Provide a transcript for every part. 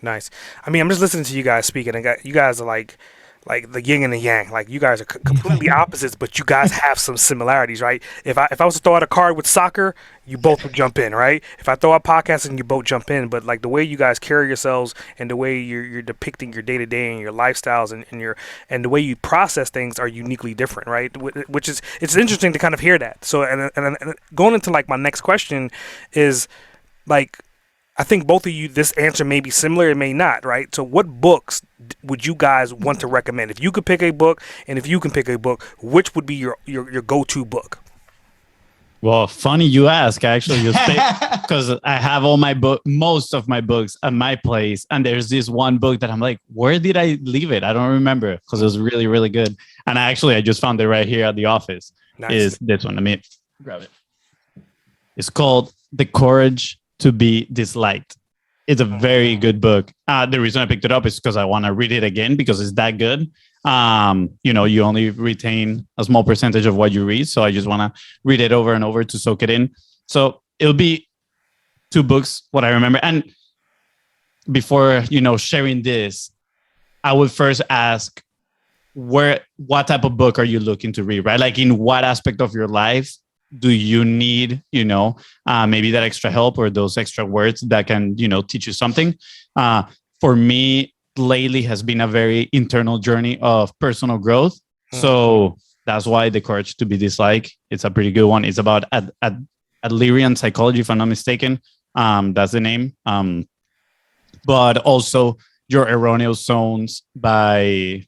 Nice. I mean, I'm just listening to you guys speaking, and you guys are like the yin and the yang. Like you guys are completely opposites, but you guys have some similarities, right? If I was to throw out a card with soccer, you both would jump in, right? If I throw out podcasting, you both jump in. But like the way you guys carry yourselves and the way you're depicting your day to day and your lifestyles and the way you process things are uniquely different, right? Which is it's interesting to kind of hear that. So and going into like my next question is like I think both of you, this answer may be similar, it may not, right? So, what books would you guys want to recommend? If you could pick a book, and if you can pick a book, which would be your go-to book? Well, funny you ask. I actually just because I have all my book, most of my books at my place, and there's this one book that I'm like, where did I leave it? I don't remember because it was really, really good. And I just found it right here at the office. Nice. Is this one? Let me grab it. It's called The Courage to Be Disliked. It's a very good book. The reason I picked it up is because I want to read it again because it's that good. You only retain a small percentage of what you read. So I just want to read it over and over to soak it in. So it'll be two books, what I remember. And before, sharing this, I would first ask what type of book are you looking to read, right? Like in what aspect of your life do you need, maybe that extra help or those extra words that can, teach you something? For me, lately has been a very internal journey of personal growth. So that's why The Courage to Be Disliked. It's a pretty good one. It's about Adlerian psychology, if I'm not mistaken. That's the name. But also Your Erroneous Zones by,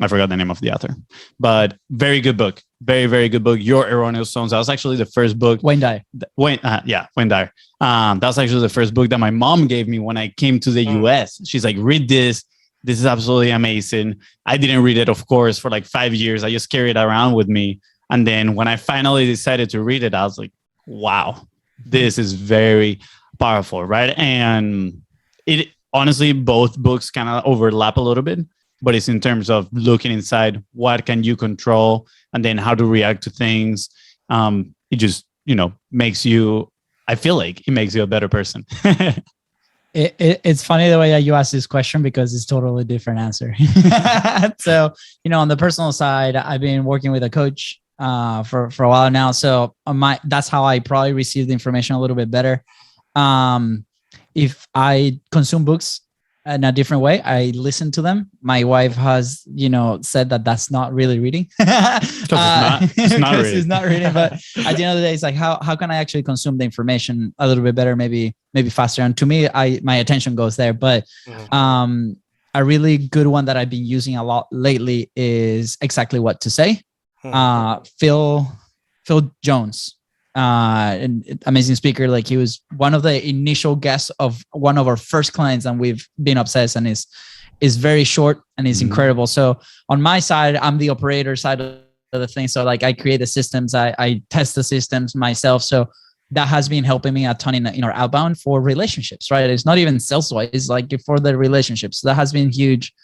I forgot the name of the author, but very good book. Very, very good book. Your Erroneous Zones. That was actually the first book. Wayne Dyer. Wayne Dyer. That was actually the first book that my mom gave me when I came to the US. She's like, read this. This is absolutely amazing. I didn't read it, of course, for like 5 years. I just carried it around with me. And then when I finally decided to read it, I was like, wow, this is very powerful, right? And it honestly, both books kind of overlap a little bit. But it's in terms of looking inside, what can you control, and then how to react to things. It just, makes you, I feel like it makes you a better person. It's funny the way that you ask this question because it's totally different answer. So, on the personal side, I've been working with a coach for a while now. So that's how I probably receive the information a little bit better. If I consume books in a different way, I listen to them. My wife has, said that that's not really reading. It's not reading. But at the end of the day, it's like, how can I actually consume the information a little bit better, maybe faster? And to me, my attention goes there. But a really good one that I've been using a lot lately is Exactly What to Say. Phil Jones. An amazing speaker. Like he was one of the initial guests of one of our first clients, and we've been obsessed. And is very short and is incredible. So on my side, I'm the operator side of the thing. So like I create the systems, I test the systems myself. So that has been helping me a ton in our outbound for relationships. Right? It's not even sales wise. It's like for the relationships. That has been huge.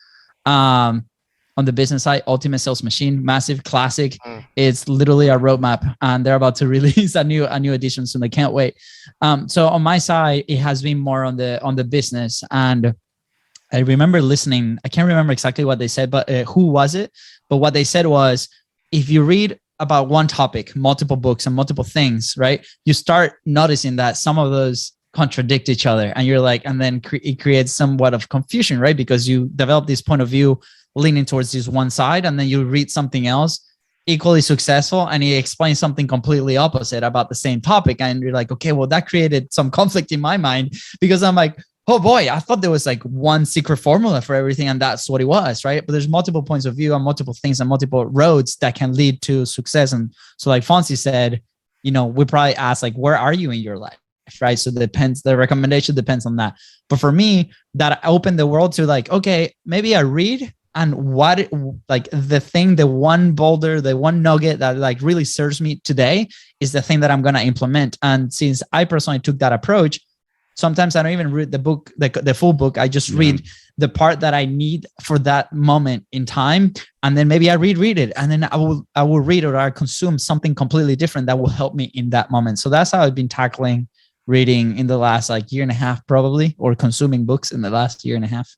On the business side, Ultimate Sales Machine, massive classic. It's literally a roadmap, and they're about to release a new edition soon. I can't wait. So on my side, it has been more on the business. And I remember listening. I can't remember exactly what they said, but who was it? But what they said was, if you read about one topic, multiple books and multiple things, right? You start noticing that some of those contradict each other, and you're like, and then it creates somewhat of confusion, right? Because you develop this point of view leaning towards this one side, and then you read something else equally successful and he explains something completely opposite about the same topic, and you're like, okay, well, that created some conflict in my mind, because I'm like, oh boy, I thought there was like one secret formula for everything, and that's what it was, right? But there's multiple points of view and multiple things and multiple roads that can lead to success. And so like Fonzi said, we probably ask like, where are you in your life? Right. So the recommendation depends on that. But for me, that opened the world to like, okay, maybe I read, and the one boulder, the one nugget that like really serves me today is the thing that I'm going to implement. And since I personally took that approach, sometimes I don't even read the book, the full book. I just read the part that I need for that moment in time. And then maybe I read it. And then I will read or I consume something completely different that will help me in that moment. So that's how I've been tackling reading in the last like year and a half, probably, or consuming books in the last year and a half?